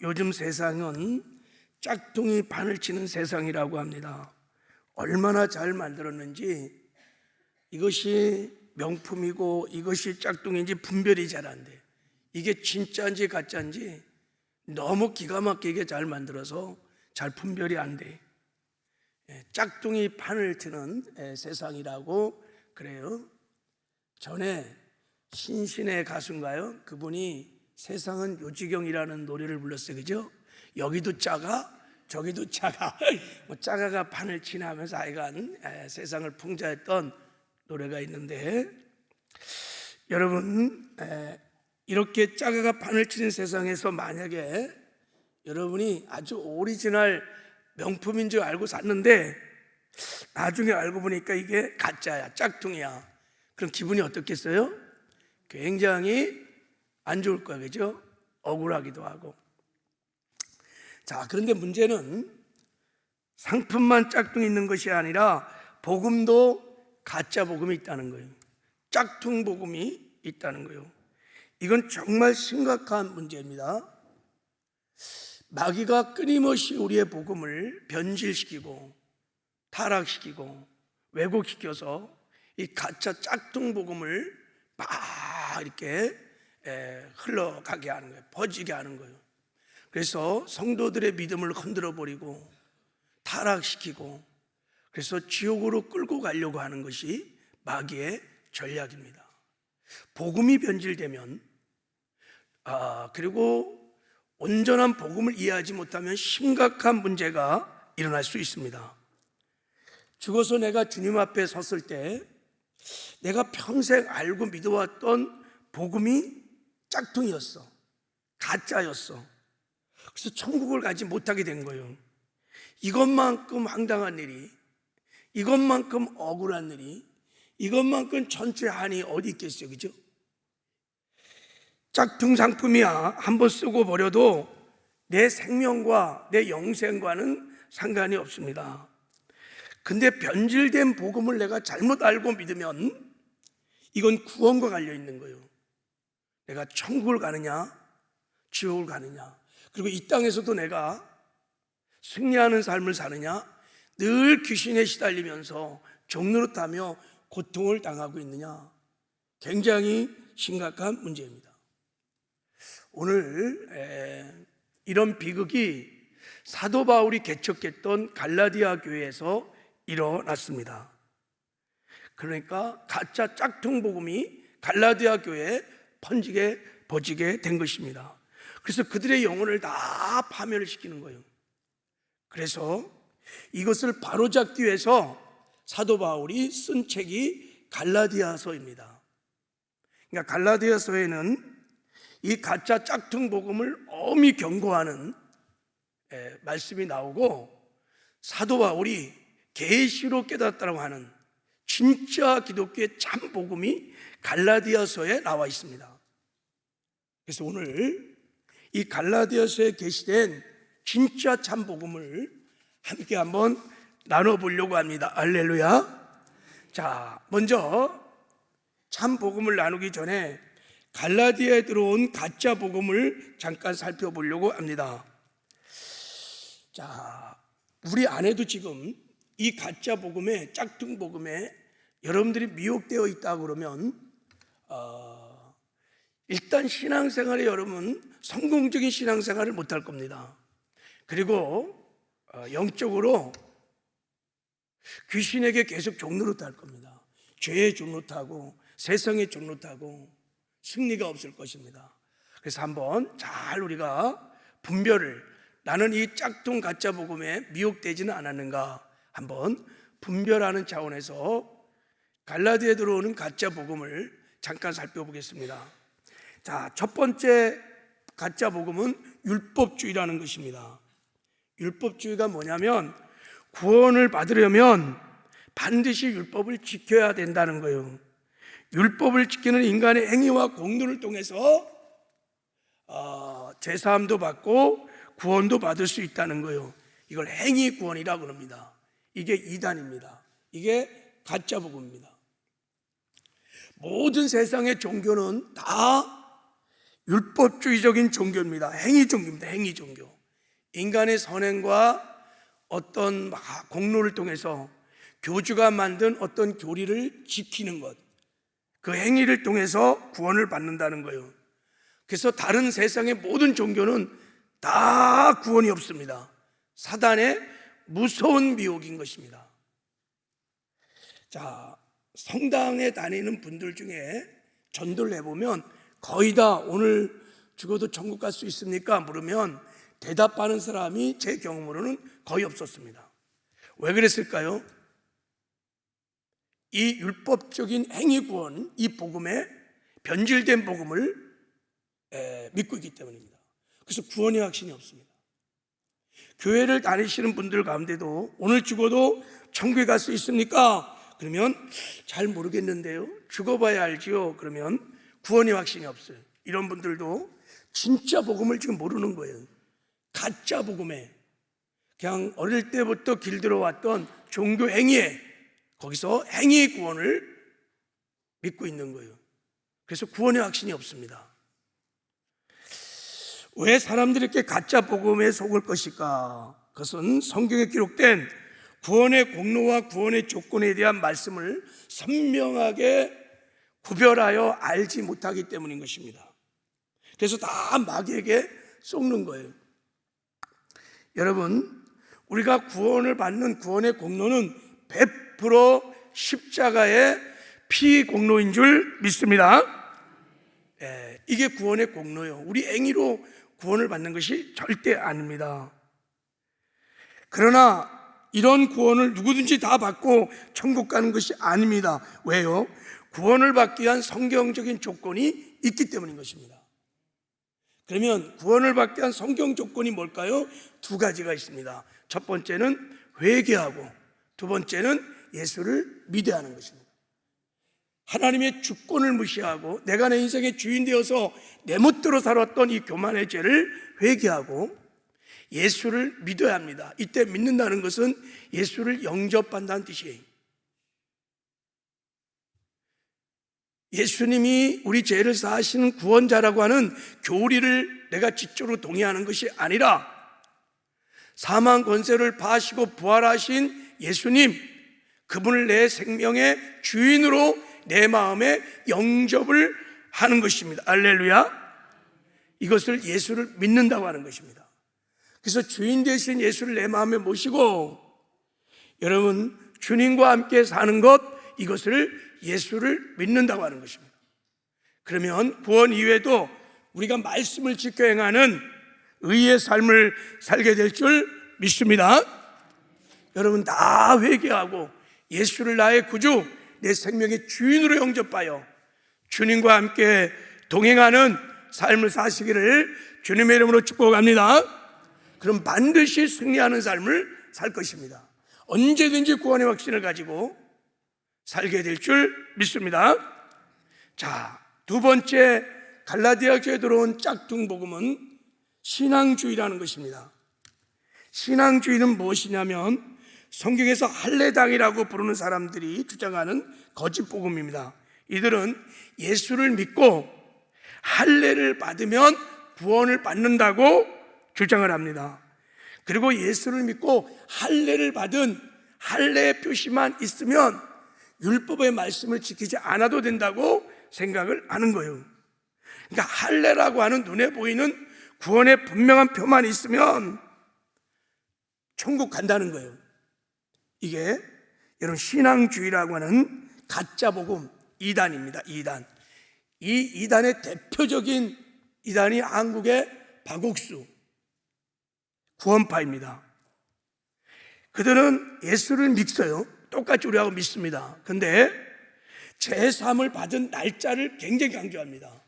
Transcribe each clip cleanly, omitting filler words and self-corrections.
요즘 세상은 짝퉁이 판을 치는 세상이라고 합니다. 얼마나 잘 만들었는지 이것이 명품이고 이것이 짝퉁인지 분별이 잘 안 돼. 이게 진짜인지 가짜인지 너무 기가 막히게 잘 만들어서 잘 분별이 안 돼. 짝퉁이 판을 치는 세상이라고 그래요. 전에 신신의 가수인가요? 그분이 세상은 요지경이라는 노래를 불렀어요. 그죠? 여기도 작아 저기도 작아 작아가 판을 치나 하면서 하여간 세상을 풍자했던 노래가 있는데, 여러분 이렇게 작아가 판을 치는 세상에서 만약에 여러분이 아주 오리지널 명품인 줄 알고 샀는데 나중에 알고 보니까 이게 가짜야, 짝퉁이야. 그럼 기분이 어떻겠어요? 굉장히 안 좋을 거예요. 그죠? 억울하기도 하고. 자, 그런데 문제는 상품만 짝퉁이 있는 것이 아니라 복음도 가짜 복음이 있다는 거예요. 짝퉁 복음이 있다는 거예요. 이건 정말 심각한 문제입니다. 마귀가 끊임없이 우리의 복음을 변질시키고 타락시키고 왜곡시켜서 이 가짜 짝퉁 복음을 막 이렇게 흘러가게 하는 거예요. 퍼지게 하는 거예요. 그래서 성도들의 믿음을 흔들어 버리고 타락시키고 그래서 지옥으로 끌고 가려고 하는 것이 마귀의 전략입니다. 복음이 변질되면 그리고 온전한 복음을 이해하지 못하면 심각한 문제가 일어날 수 있습니다. 죽어서 내가 주님 앞에 섰을 때 내가 평생 알고 믿어왔던 복음이 짝퉁이었어, 가짜였어. 그래서 천국을 가지 못하게 된 거예요. 이것만큼 황당한 일이, 이것만큼 억울한 일이, 이것만큼 전체 한이 어디 있겠어요. 그죠? 짝퉁 상품이야. 한번 쓰고 버려도 내 생명과 내 영생과는 상관이 없습니다. 근데 변질된 복음을 내가 잘못 알고 믿으면 이건 구원과 관련 있는 거예요. 내가 천국을 가느냐 지옥을 가느냐, 그리고 이 땅에서도 내가 승리하는 삶을 사느냐, 늘 귀신에 시달리면서 종노릇하며 고통을 당하고 있느냐, 굉장히 심각한 문제입니다. 오늘 이런 비극이 사도 바울이 개척했던 갈라디아 교회에서 일어났습니다. 그러니까 가짜 짝퉁 복음이 갈라디아 교회에 퍼지게 된 것입니다. 그래서 그들의 영혼을 다 파멸을 시키는 거예요. 그래서 이것을 바로잡기 위해서 사도 바울이 쓴 책이 갈라디아서입니다. 그러니까 갈라디아서에는 이 가짜 짝퉁 복음을 엄히 경고하는 말씀이 나오고, 사도 바울이 계시로 깨닫다라고 하는 진짜 기독교의 참 복음이 갈라디아서에 나와 있습니다. 그래서 오늘 이 갈라디아서에 게시된 진짜 참 복음을 함께 한번 나눠보려고 합니다. 할렐루야. 자, 먼저 참 복음을 나누기 전에 갈라디아에 들어온 가짜 복음을 잠깐 살펴보려고 합니다. 자, 우리 안에도 지금 이 가짜 복음에, 짝퉁 복음에 여러분들이 미혹되어 있다 그러면 일단 신앙생활에 여러분 성공적인 신앙생활을 못할 겁니다. 그리고 영적으로 귀신에게 계속 종노릇할 겁니다. 죄에 종노릇하고 세상에 종노릇하고 승리가 없을 것입니다. 그래서 한번 잘 우리가 분별을, 나는 이 짝퉁 가짜 복음에 미혹되지는 않았는가 한번 분별하는 차원에서 갈라디아에 들어오는 가짜 복음을 잠깐 살펴보겠습니다. 자, 첫 번째 가짜 복음은 율법주의라는 것입니다. 율법주의가 뭐냐면 구원을 받으려면 반드시 율법을 지켜야 된다는 거예요. 율법을 지키는 인간의 행위와 공로를 통해서 제사함도 받고 구원도 받을 수 있다는 거예요. 이걸 행위 구원이라고 합니다. 이게 이단입니다. 이게 가짜 복음입니다. 모든 세상의 종교는 다 율법주의적인 종교입니다. 행위 종교입니다. 행위 종교. 인간의 선행과 어떤 공로를 통해서 교주가 만든 어떤 교리를 지키는 것, 그 행위를 통해서 구원을 받는다는 거예요. 그래서 다른 세상의 모든 종교는 다 구원이 없습니다. 사단의 무서운 미혹인 것입니다. 자, 성당에 다니는 분들 중에 전도를 해보면 거의 다 오늘 죽어도 천국 갈 수 있습니까? 물으면 대답하는 사람이 제 경험으로는 거의 없었습니다. 왜 그랬을까요? 이 율법적인 행위 구원, 이 복음에 변질된 복음을 믿고 있기 때문입니다. 그래서 구원의 확신이 없습니다. 교회를 다니시는 분들 가운데도 오늘 죽어도 천국에 갈 수 있습니까? 그러면 잘 모르겠는데요. 죽어봐야 알지요. 그러면 구원의 확신이 없어요. 이런 분들도 진짜 복음을 지금 모르는 거예요. 가짜 복음에 그냥 어릴 때부터 길들여왔던 종교 행위에 거기서 행위 구원을 믿고 있는 거예요. 그래서 구원의 확신이 없습니다. 왜 사람들이 이렇게 가짜 복음에 속을 것일까? 그것은 성경에 기록된 구원의 공로와 구원의 조건에 대한 말씀을 선명하게 구별하여 알지 못하기 때문인 것입니다. 그래서 다 마귀에게 속는 거예요. 여러분, 우리가 구원을 받는 구원의 공로는 100% 십자가의 피 공로인 줄 믿습니다. 이게 구원의 공로예요. 우리 행위로 구원을 받는 것이 절대 아닙니다. 그러나 이런 구원을 누구든지 다 받고 천국 가는 것이 아닙니다. 왜요? 구원을 받기 위한 성경적인 조건이 있기 때문인 것입니다. 그러면 구원을 받기 위한 성경 조건이 뭘까요? 두 가지가 있습니다. 첫 번째는 회개하고 두 번째는 예수를 믿어야 하는 것입니다. 하나님의 주권을 무시하고 내가 내 인생의 주인 되어서 내 멋대로 살았던 이 교만의 죄를 회개하고 예수를 믿어야 합니다. 이때 믿는다는 것은 예수를 영접한다는 뜻이에요. 예수님이 우리 죄를 사하시는 구원자라고 하는 교리를 내가 지적으로 동의하는 것이 아니라 사망 권세를 파하시고 부활하신 예수님, 그분을 내 생명의 주인으로 내 마음에 영접을 하는 것입니다. 할렐루야. 이것을 예수를 믿는다고 하는 것입니다. 그래서 주인 되신 예수를 내 마음에 모시고 여러분 주님과 함께 사는 것, 이것을 예수를 믿는다고 하는 것입니다. 그러면 구원 이후에도 우리가 말씀을 지켜 행하는 의의 삶을 살게 될 줄 믿습니다. 여러분 다 회개하고 예수를 나의 구주, 내 생명의 주인으로 영접하여 주님과 함께 동행하는 삶을 사시기를 주님의 이름으로 축복합니다. 그럼 반드시 승리하는 삶을 살 것입니다. 언제든지 구원의 확신을 가지고 살게 될 줄 믿습니다. 자, 두 번째 갈라디아 교회에 들어온 짝퉁 복음은 신앙주의라는 것입니다. 신앙주의는 무엇이냐면 성경에서 할례당이라고 부르는 사람들이 주장하는 거짓 복음입니다. 이들은 예수를 믿고 할례를 받으면 구원을 받는다고 주장을 합니다. 그리고 예수를 믿고 할례를 받은 할례의 표시만 있으면 율법의 말씀을 지키지 않아도 된다고 생각을 하는 거예요. 그러니까 할례라고 하는 눈에 보이는 구원의 분명한 표만 있으면 천국 간다는 거예요. 이게 여러분 신앙주의라고 하는 가짜 복음 이단입니다. 이단. 이 이단의 대표적인 이단이 한국의 박옥수 구원파입니다. 그들은 예수를 믿어요. 똑같이 우리하고 믿습니다. 근데 제사함을 받은 날짜를 굉장히 강조합니다.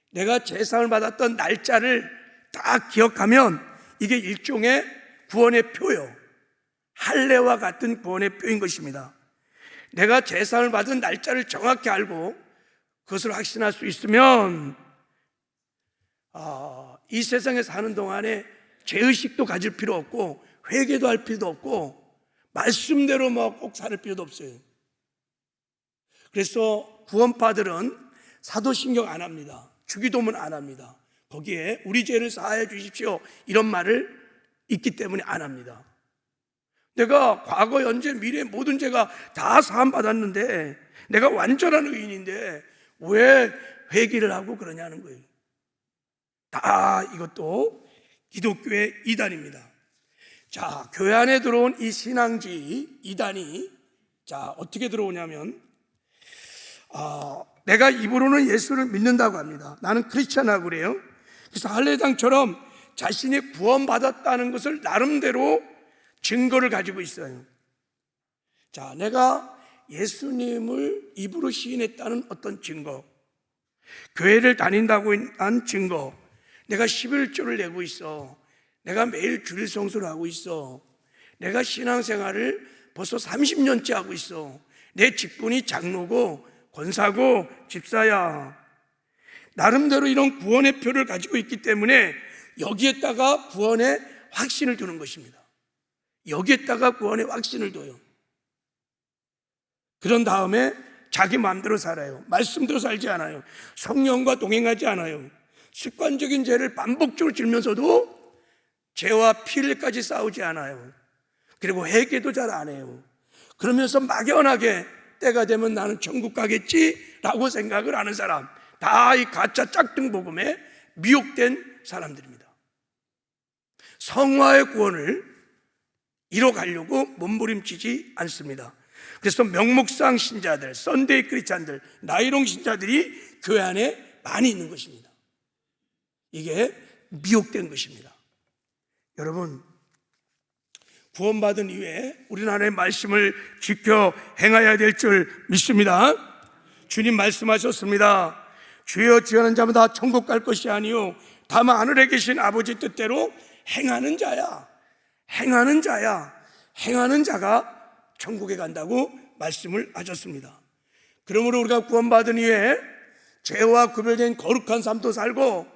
내가 제사함을 받았던 날짜를 딱 기억하면 이게 일종의 구원의 표요. 할례와 같은 구원의 표인 것입니다. 내가 제사함을 받은 날짜를 정확히 알고 그것을 확신할 수 있으면 이 세상에 사는 동안에 죄의식도 가질 필요 없고 회개도 할 필요도 없고 말씀대로 꼭 살 필요도 없어요. 그래서 구원파들은 사도신경 안 합니다. 주기도문 안 합니다. 거기에 우리 죄를 사하여 주십시오 이런 말을 있기 때문에 안 합니다. 내가 과거, 현재, 미래 모든 죄가 다 사함받았는데 내가 완전한 의인인데 왜 회개를 하고 그러냐는 거예요. 다 이것도 기독교의 이단입니다. 자, 교회 안에 들어온 이 신앙지 이단이 어떻게 들어오냐면 내가 입으로는 예수를 믿는다고 합니다. 나는 크리스찬이라고 그래요. 그래서 할례당처럼 자신이 구원받았다는 것을 나름대로 증거를 가지고 있어요. 자, 내가 예수님을 입으로 시인했다는 어떤 증거, 교회를 다닌다고 한 증거, 내가 11조를 내고 있어, 내가 매일 주일 성수를 하고 있어, 내가 신앙생활을 벌써 30년째 하고 있어, 내 직분이 장로고 권사고 집사야, 나름대로 이런 구원의 표를 가지고 있기 때문에 여기에다가 구원의 확신을 두는 것입니다. 여기에다가 구원의 확신을 둬요. 그런 다음에 자기 마음대로 살아요. 말씀대로 살지 않아요. 성령과 동행하지 않아요. 습관적인 죄를 반복적으로 지면서도 죄와 피를까지 싸우지 않아요. 그리고 회개도 잘 안 해요. 그러면서 막연하게 때가 되면 나는 천국 가겠지라고 생각을 하는 사람, 다 이 가짜 짝등 복음에 미혹된 사람들입니다. 성화의 구원을 이뤄가려고 몸부림치지 않습니다. 그래서 명목상 신자들, 썬데이 크리스찬들, 나이롱 신자들이 교회 안에 많이 있는 것입니다. 이게 미혹된 것입니다. 여러분, 구원받은 이후에 우리는 하나님의 말씀을 지켜 행해야 될 줄 믿습니다. 주님 말씀하셨습니다. 주여 지하는 자마다 천국 갈 것이 아니요 다만 하늘에 계신 아버지 뜻대로 행하는 자야. 행하는 자야. 행하는 자가 천국에 간다고 말씀을 하셨습니다. 그러므로 우리가 구원받은 이후에 죄와 구별된 거룩한 삶도 살고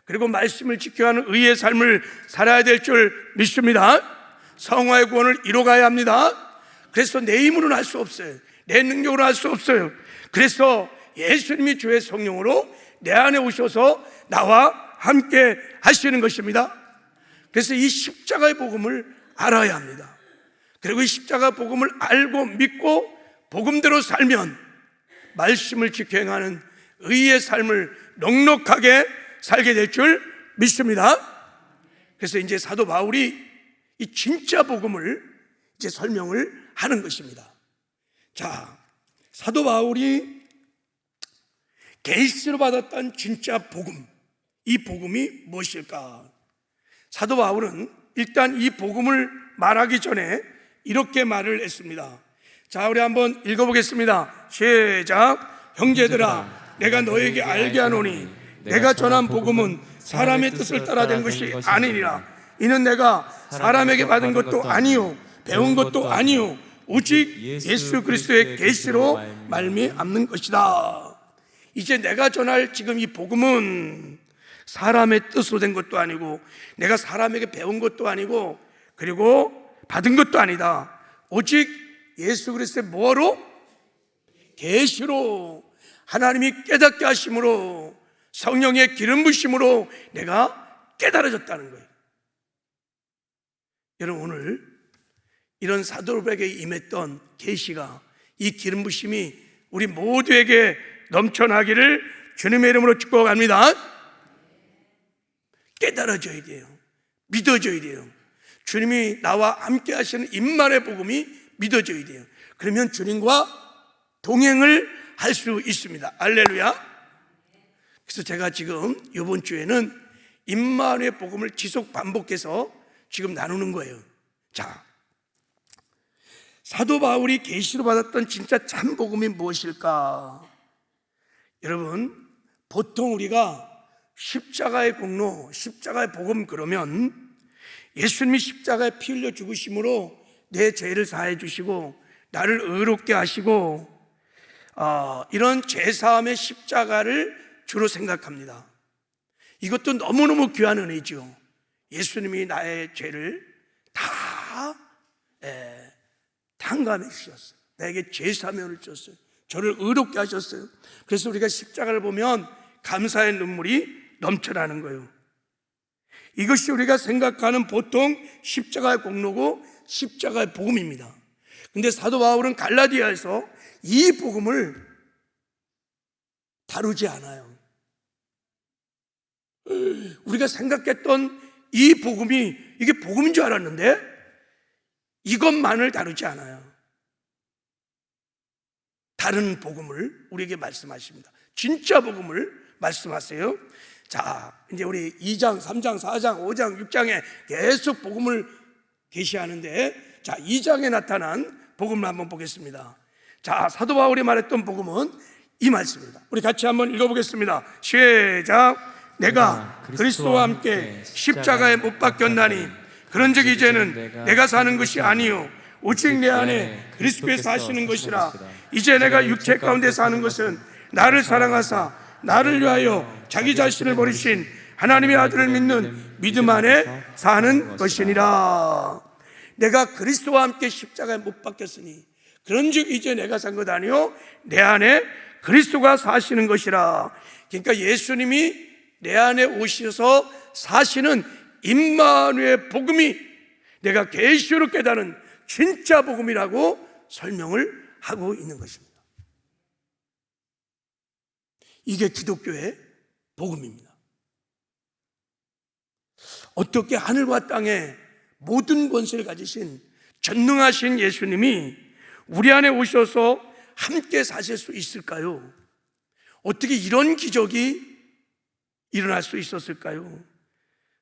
그리고 말씀을 지켜야 하는 의의 삶을 살아야 될 줄 믿습니다. 성화의 구원을 이뤄가야 합니다. 그래서 내 힘으로는 할 수 없어요. 내 능력으로 할 수 없어요. 그래서 예수님이 주의 성령으로 내 안에 오셔서 나와 함께 하시는 것입니다. 그래서 이 십자가의 복음을 알아야 합니다. 그리고 이 십자가 복음을 알고 믿고 복음대로 살면 말씀을 지켜 행하는 의의 삶을 넉넉하게 살게 될 줄 믿습니다. 그래서 이제 사도 바울이 이 진짜 복음을 이제 설명을 하는 것입니다. 자, 사도 바울이 계시로 받았던 진짜 복음, 이 복음이 무엇일까? 사도 바울은 일단 이 복음을 말하기 전에 이렇게 말을 했습니다. 자, 우리 한번 읽어보겠습니다. 시작. 형제들아, 내가 너에게 알게 하노니 내가 전한 복음은 사람의 뜻을 따라 된 것이 아니니라. 이는 내가 사람에게 받은 것도 아니요 배운 것도 아니요 오직 예수 그리스도의 계시로 말미암는 것이다. 이제 내가 전할 지금 이 복음은 사람의 뜻으로 된 것도 아니고 내가 사람에게 배운 것도 아니고 그리고 받은 것도 아니다. 오직 예수 그리스도의 뭐로? 계시로, 하나님이 깨닫게 하심으로, 성령의 기름 부심으로 내가 깨달아졌다는 거예요. 여러분, 오늘 이런 사도들에게 임했던 계시가, 이 기름 부심이 우리 모두에게 넘쳐나기를 주님의 이름으로 축복합니다. 깨달아져야 돼요. 믿어져야 돼요. 주님이 나와 함께 하시는 임만의 복음이 믿어져야 돼요. 그러면 주님과 동행을 할 수 있습니다. 할렐루야. 그래서 제가 지금 이번 주에는 임만의 복음을 지속 반복해서 지금 나누는 거예요. 자, 사도 바울이 계시로 받았던 진짜 참 복음이 무엇일까? 여러분, 보통 우리가 십자가의 공로, 십자가의 복음 그러면 예수님이 십자가에 피 흘려 죽으심으로 내 죄를 사해 주시고 나를 의롭게 하시고 이런 죄사함의 십자가를 주로 생각합니다. 이것도 너무너무 귀한 은혜죠. 예수님이 나의 죄를 다 탕감해 주셨어요. 나에게 죄사면을 주셨어요. 저를 의롭게 하셨어요. 그래서 우리가 십자가를 보면 감사의 눈물이 넘쳐나는 거예요. 이것이 우리가 생각하는 보통 십자가의 공로고 십자가의 복음입니다. 근데 사도 바울은 갈라디아에서 이 복음을 다루지 않아요. 우리가 생각했던 이 복음이 이게 복음인 줄 알았는데 이것만을 다루지 않아요. 다른 복음을 우리에게 말씀하십니다. 진짜 복음을 말씀하세요. 자, 이제 우리 2장, 3장, 4장, 5장, 6장에 계속 복음을 계시하는데, 자, 2장에 나타난 복음을 한번 보겠습니다. 자, 사도 바울이 말했던 복음은 이 말씀입니다. 우리 같이 한번 읽어보겠습니다. 시작. 내가 그리스도와 함께 십자가에 못 박혔나니 그런즉 이제는 내가 사는 것이 아니요 오직 내 안에 그리스도께서 사시는 것이라. 이제 내가 육체 가운데 사는 것은 나를 사랑하사 나를 위하여 자기 자신을 버리신 하나님의 아들을 믿는 믿음 안에 사는 것이니라. 내가 그리스도와 함께 십자가에 못 박혔으니 그런즉 이제 내가 산 것 아니요 내 안에 그리스도가 사시는 것이라. 그러니까 예수님이 내 안에 오셔서 사시는 임마누엘 복음이 내가 계시로 깨달은 진짜 복음이라고 설명을 하고 있는 것입니다. 이게 기독교의 복음입니다. 어떻게 하늘과 땅에 모든 권세를 가지신 전능하신 예수님이 우리 안에 오셔서 함께 사실 수 있을까요? 어떻게 이런 기적이 일어날 수 있었을까요?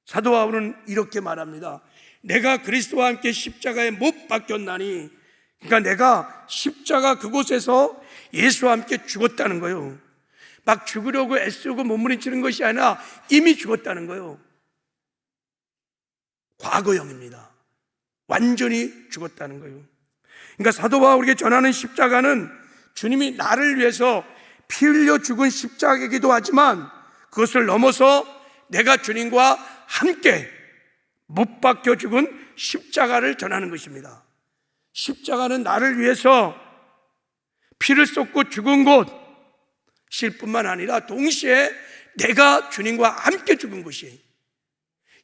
사도 바울은 이렇게 말합니다. 내가 그리스도와 함께 십자가에 못 박혔나니, 그러니까 내가 십자가 그곳에서 예수와 함께 죽었다는 거예요. 막 죽으려고 애쓰고 몸부림치는 것이 아니라 이미 죽었다는 거예요. 과거형입니다. 완전히 죽었다는 거예요. 그러니까 사도 바울에게 전하는 십자가는 주님이 나를 위해서 피 흘려 죽은 십자가이기도 하지만 그것을 넘어서 내가 주님과 함께 못 박혀 죽은 십자가를 전하는 것입니다. 십자가는 나를 위해서 피를 쏟고 죽은 곳일 뿐만 아니라 동시에 내가 주님과 함께 죽은 것이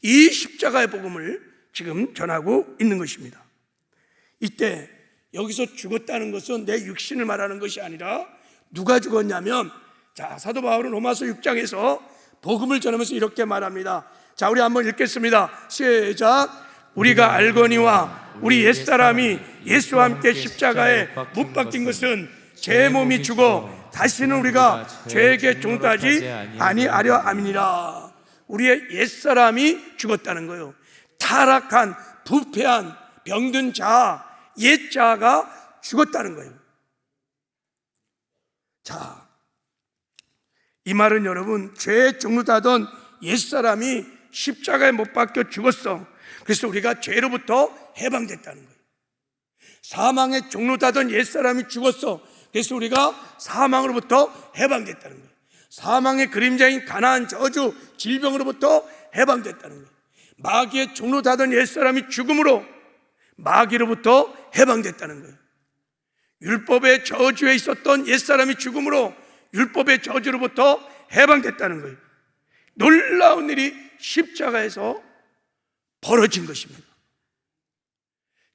이 십자가의 복음을 지금 전하고 있는 것입니다. 이때 여기서 죽었다는 것은 내 육신을 말하는 것이 아니라 누가 죽었냐면, 자, 사도 바울은 로마서 6장에서 복음을 전하면서 이렇게 말합니다. 자, 우리 한번 읽겠습니다. 시작. 우리가 알거니와 우리 옛사람이 예수와 함께 십자가에 못 박힌 것은 제 몸이 죽어 다시는 우리가 죄에게 종따지 아니하려 함이니라. 우리의 옛사람이 죽었다는 거예요. 타락한 부패한 병든 자, 옛자가 죽었다는 거예요. 자, 이 말은 여러분, 죄의 종로다던 옛사람이 십자가에 못 박혀 죽었어. 그래서 우리가 죄로부터 해방됐다는 거예요. 사망의 종로다던 옛사람이 죽었어. 그래서 우리가 사망으로부터 해방됐다는 거예요. 사망의 그림자인 가나안 저주 질병으로부터 해방됐다는 거예요. 마귀의 종로다던 옛사람이 죽음으로 마귀로부터 해방됐다는 거예요. 율법의 저주에 있었던 옛사람이 죽음으로 율법의 저주로부터 해방됐다는 거예요. 놀라운 일이 십자가에서 벌어진 것입니다.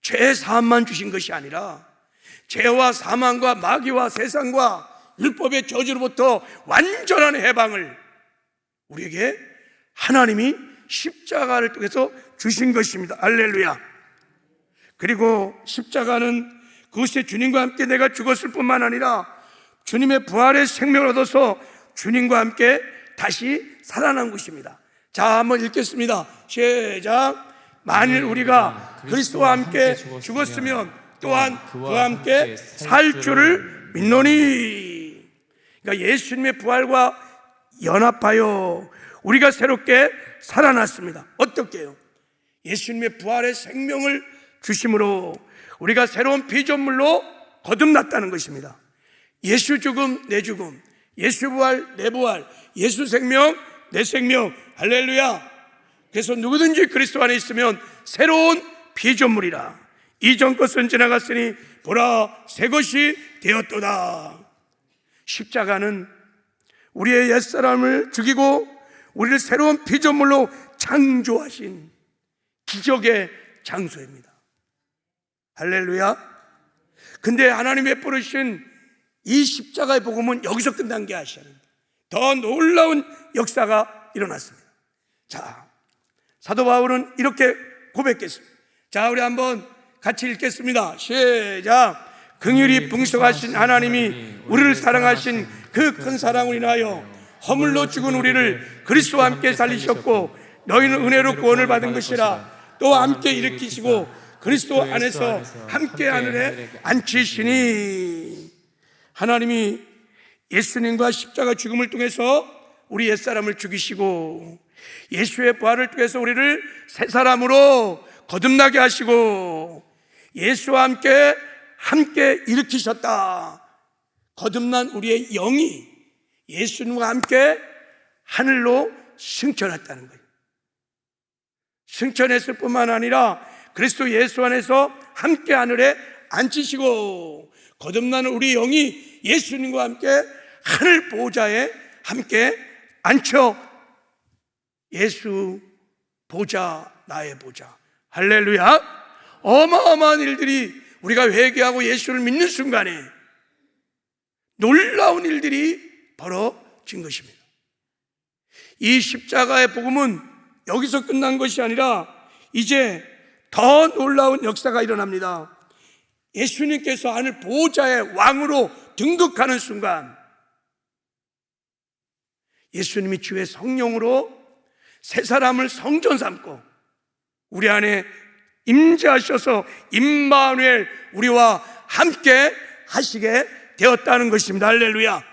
죄 사함만 주신 것이 아니라 죄와 사망과 마귀와 세상과 율법의 저주로부터 완전한 해방을 우리에게 하나님이 십자가를 통해서 주신 것입니다. 할렐루야. 그리고 십자가는 그것에 주님과 함께 내가 죽었을 뿐만 아니라 주님의 부활의 생명을 얻어서 주님과 함께 다시 살아난 것입니다. 자, 한번 읽겠습니다. 시작. 만일 우리가 그리스도와 함께 죽었으면 또한 그와 함께 살 줄을 믿노니. 그러니까 예수님의 부활과 연합하여 우리가 새롭게 살아났습니다. 어떻게요? 예수님의 부활의 생명을 주심으로 우리가 새로운 피조물로 거듭났다는 것입니다. 예수 죽음 내 죽음, 예수 부활 내 부활, 예수 생명 내 생명. 할렐루야. 그래서 누구든지 그리스도 안에 있으면 새로운 피조물이라. 이전 것은 지나갔으니 보라 새 것이 되었도다. 십자가는 우리의 옛사람을 죽이고 우리를 새로운 피조물로 창조하신 기적의 장소입니다. 할렐루야. 근데 하나님의 베푸신 이 십자가의 복음은 여기서 끝난 게 아니라 더 놀라운 역사가 일어났습니다. 자, 사도 바울은 이렇게 고백했습니다. 자, 우리 한번 같이 읽겠습니다. 시작. 긍휼이 풍성하신 하나님이 우리를 사랑하신 그 큰 사랑을 인하여 허물로 죽은 우리를 그리스도와 함께 살리셨고, 너희는 은혜로 구원을 받은 것이라 또 함께 일으키시고 그리스도 안에서 함께 하늘에 앉히시니. 하나님이 예수님과 십자가 죽음을 통해서 우리 옛사람을 죽이시고 예수의 부활을 통해서 우리를 새 사람으로 거듭나게 하시고 예수와 함께 일으키셨다. 거듭난 우리의 영이 예수님과 함께 하늘로 승천했다는 거예요. 승천했을 뿐만 아니라 그리스도 예수 안에서 함께 하늘에 앉히시고 거듭나는 우리 영이 예수님과 함께 하늘 보좌에 함께 앉혀 예수 보좌, 나의 보좌. 할렐루야. 어마어마한 일들이 우리가 회개하고 예수를 믿는 순간에 놀라운 일들이 벌어진 것입니다. 이 십자가의 복음은 여기서 끝난 것이 아니라 이제 더 놀라운 역사가 일어납니다. 예수님께서 하늘 보좌의 왕으로 등극하는 순간 예수님이 주의 성령으로 새 사람을 성전 삼고 우리 안에 임재하셔서 임마누엘, 우리와 함께 하시게 되었다는 것입니다. 할렐루야.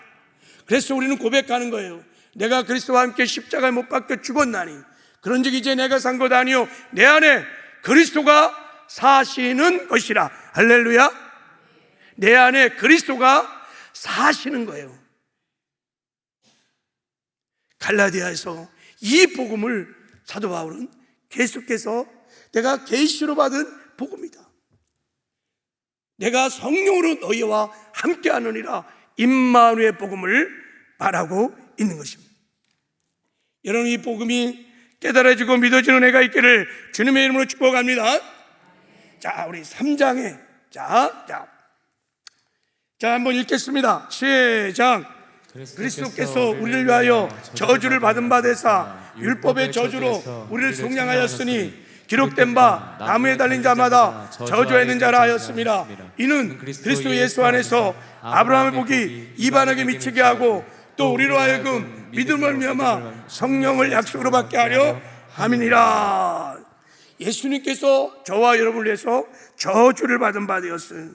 그래서 우리는 고백하는 거예요. 내가 그리스도와 함께 십자가에 못 박혀 죽었나니 그런즉 이제 내가 산 것 아니요 내 안에 그리스도가 사시는 것이라. 할렐루야. 내 안에 그리스도가 사시는 거예요. 갈라디아에서 이 복음을 사도 바울은 계속해서 내가 계시로 받은 복음이다, 내가 성령으로 너희와 함께하느니라, 임마누엘 복음을 말하고 있는 것입니다. 여러분, 이 복음이 깨달아지고 믿어지는 애가 있기를 주님의 이름으로 축복합니다. 자, 우리 3장에 자 한번 읽겠습니다. 시작. 그리스도께서 우리를 위하여 저주를 받은 바 되사 율법의 저주로 우리를 속량하였으니 기록된 바 나무에 달린 자마다 저주에 있는 자라 하였습니다. 이는 그리스도 예수 안에서 아브라함의 복이 이방에게 미치게 하고 또 우리로 하여금 믿음을 말미암아 성령을 약속으로 받게 하려 함이니라. 예수님께서 저와 여러분을 위해서 저주를 받은 바 되었어요.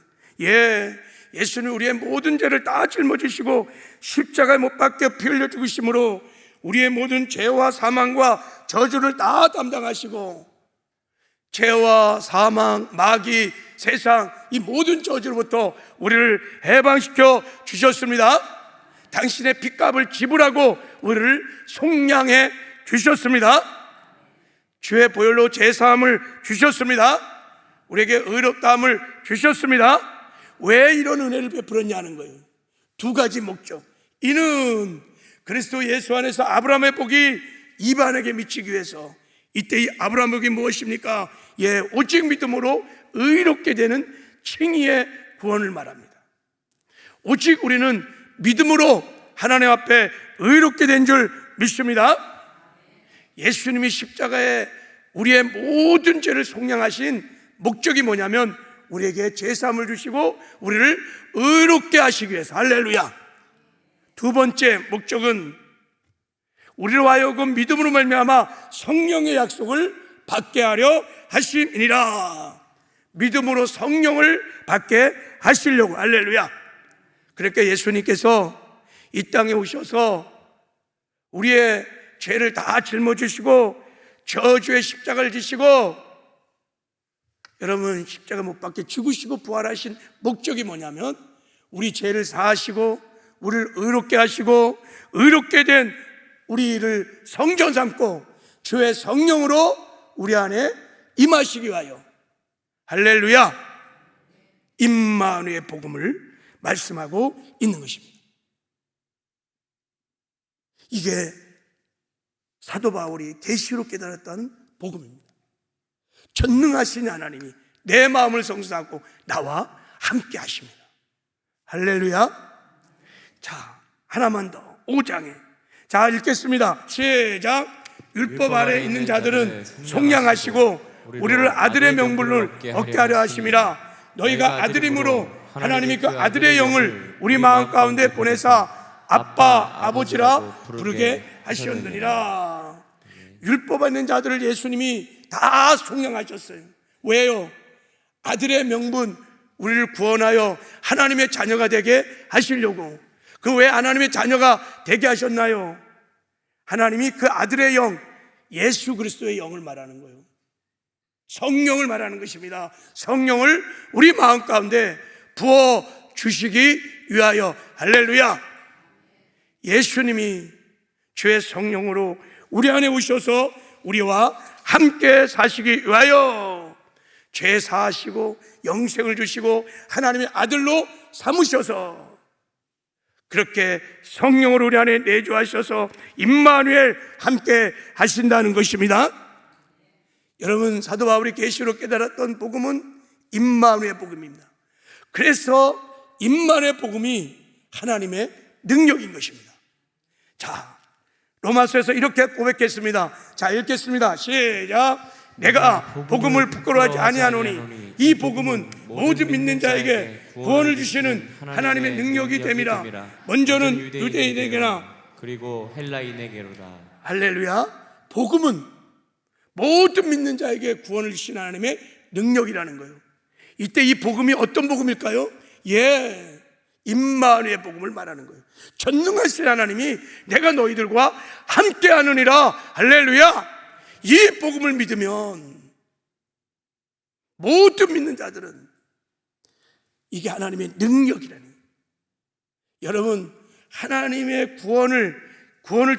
예수는 우리의 모든 죄를 다 짊어지시고 십자가에 못 박혀 피 흘려 죽으심으로 우리의 모든 죄와 사망과 저주를 다 담당하시고 죄와 사망, 마귀, 세상, 이 모든 저주로부터 우리를 해방시켜 주셨습니다. 당신의 핏값을 지불하고 우리를 속량해 주셨습니다. 주의 보혈로 제사함을 주셨습니다. 우리에게 의롭다함을 주셨습니다. 왜 이런 은혜를 베풀었냐는 거예요. 두 가지 목적. 이는 그리스도 예수 안에서 아브라함의 복이 이방에게 미치기 위해서. 이때 이 아브라함의 복이 무엇입니까? 오직 믿음으로 의롭게 되는 칭의의 구원을 말합니다. 오직 우리는 믿음으로 하나님 앞에 의롭게 된 줄 믿습니다. 예수님이 십자가에 우리의 모든 죄를 속량하신 목적이 뭐냐면 우리에게 제사함을 주시고 우리를 의롭게 하시기 위해서. 할렐루야. 두 번째 목적은 우리로 하여금 믿음으로 말미암아 성령의 약속을 받게 하려 하심이니라. 믿음으로 성령을 받게 하시려고. 할렐루야. 그러니까 예수님께서 이 땅에 오셔서 우리의 죄를 다 짊어지시고 저주의 십자가를 지시고, 여러분, 십자가 못 박혀 죽으시고 부활하신 목적이 뭐냐면 우리 죄를 사하시고 우리를 의롭게 하시고 의롭게 된 우리를 성전 삼고 주의 성령으로 우리 안에 임하시기 위하여. 할렐루야. 임마누엘 복음을 말씀하고 있는 것입니다. 이게 사도 바울이 계시로 깨달았던 복음입니다. 전능하신 하나님이 내 마음을 성취하고 나와 함께 하십니다. 할렐루야. 자, 하나만 더 5장에 자 읽겠습니다. 시작. 율법 아래 있는 자들은 속량하시고 우리를 아들의 명분을 얻게 하려 하심이라. 너희가 아들임으로 하나님이 그 아들의 영을 우리 마음 가운데 보내사 아빠 아버지라 부르게 하셨느니라. 율법 아래 있는 자들을 예수님이 다 속량하셨어요. 왜요? 아들의 명분, 우리를 구원하여 하나님의 자녀가 되게 하시려고. 그 왜 하나님의 자녀가 되게 하셨나요? 하나님이 그 아들의 영, 예수 그리스도의 영을 말하는 거예요. 성령을 말하는 것입니다. 성령을 우리 마음 가운데 부어 주시기 위하여. 할렐루야. 예수님이 주의 성령으로 우리 안에 오셔서 우리와 함께 사시기 위하여 죄 사하시고 영생을 주시고 하나님의 아들로 삼으셔서 그렇게 성령으로 우리 안에 내주하셔서 임마누엘 함께 하신다는 것입니다. 여러분, 사도 바울이 계시로 깨달았던 복음은 임마누엘 복음입니다. 그래서 임마누엘 복음이 하나님의 능력인 것입니다. 자, 로마서에서 이렇게 고백했습니다. 자, 읽겠습니다. 시작. 내가 복음을 부끄러워하지 아니하노니 이 복음은 모든 믿는 자에게 구원을 주시는 하나님의 능력이 됨이라. 먼저는 유대인에게나 그리고 헬라인에게로다. 할렐루야. 복음은 모든 믿는 자에게 구원을 주시는 하나님의 능력이라는 거예요. 이때 이 복음이 어떤 복음일까요? 임마누엘 복음을 말하는 거예요. 전능하신 하나님이 내가 너희들과 함께 하느니라. 할렐루야. 이 복음을 믿으면 모든 믿는 자들은 이게 하나님의 능력이라니. 여러분, 하나님의 구원을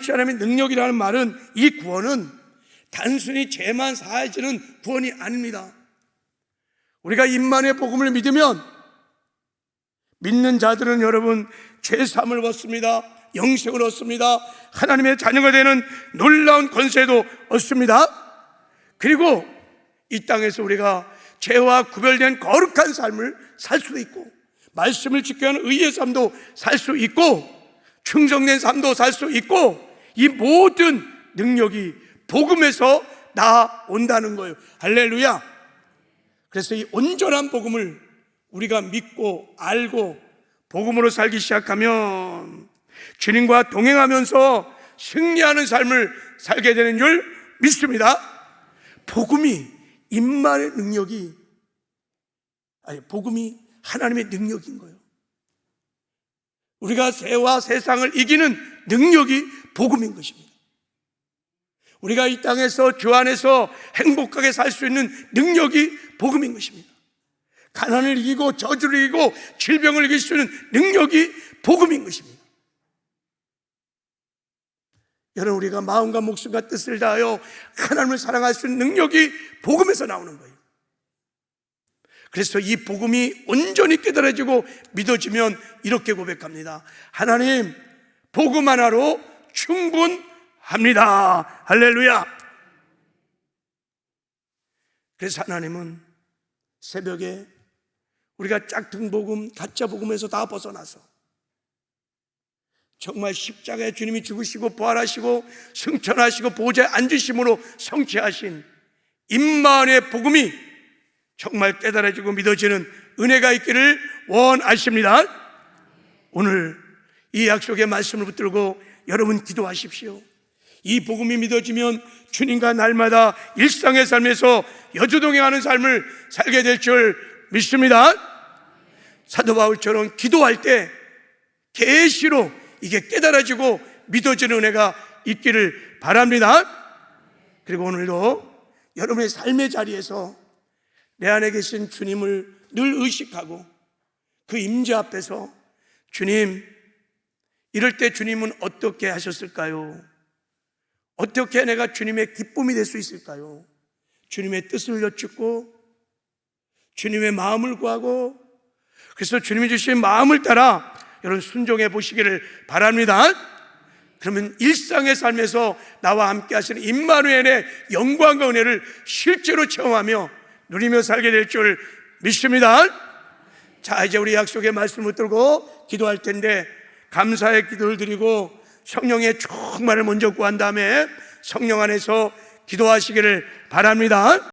주 하나님의 능력이라는 말은, 이 구원은 단순히 죄만 사해지는 구원이 아닙니다. 우리가 임마누엘 복음을 믿으면 믿는 자들은 여러분 죄사함을 얻습니다. 영생을 얻습니다. 하나님의 자녀가 되는 놀라운 권세도 얻습니다. 그리고 이 땅에서 우리가 죄와 구별된 거룩한 삶을 살 수도 있고, 말씀을 지켜야 하는 의의 삶도 살 수 있고, 충성된 삶도 살 수 있고, 이 모든 능력이 복음에서 나온다는 거예요. 할렐루야. 그래서 이 온전한 복음을 우리가 믿고 알고 복음으로 살기 시작하면 주님과 동행하면서 승리하는 삶을 살게 되는 줄 믿습니다. 복음이 임마누엘 능력이, 복음이 하나님의 능력인 거예요. 우리가 죄와 세상을 이기는 능력이 복음인 것입니다. 우리가 이 땅에서 주 안에서 행복하게 살 수 있는 능력이 복음인 것입니다. 가난을 이기고 저주를 이기고 질병을 이길 수 있는 능력이 복음인 것입니다. 여러분, 우리가 마음과 목숨과 뜻을 다하여 하나님을 사랑할 수 있는 능력이 복음에서 나오는 거예요. 그래서 이 복음이 온전히 깨달아지고 믿어지면 이렇게 고백합니다. 하나님, 복음 하나로 충분합니다. 할렐루야. 그래서 하나님은 새벽에 우리가 짝퉁 복음, 가짜 복음에서 다 벗어나서 정말 십자가에 주님이 죽으시고 부활하시고 승천하시고 보좌에 앉으심으로 성취하신 임마누엘 복음이 정말 깨달아지고 믿어지는 은혜가 있기를 원하십니다. 오늘 이 약속의 말씀을 붙들고 여러분 기도하십시오. 이 복음이 믿어지면 주님과 날마다 일상의 삶에서 여주동행하는 삶을 살게 될 줄 믿습니다. 사도 바울처럼 기도할 때 계시로 이게 깨달아지고 믿어지는 은혜가 있기를 바랍니다. 그리고 오늘도 여러분의 삶의 자리에서 내 안에 계신 주님을 늘 의식하고 그 임재 앞에서 주님, 이럴 때 주님은 어떻게 하셨을까요? 어떻게 내가 주님의 기쁨이 될 수 있을까요? 주님의 뜻을 여쭙고 주님의 마음을 구하고, 그래서 주님이 주신 마음을 따라 여러분 순종해 보시기를 바랍니다. 그러면 일상의 삶에서 나와 함께 하시는 임마누엘의 영광과 은혜를 실제로 체험하며 누리며 살게 될 줄 믿습니다. 자, 이제 우리 약속의 말씀을 붙들고 기도할 텐데, 감사의 기도를 드리고 성령의 충만을 먼저 구한 다음에 성령 안에서 기도하시기를 바랍니다.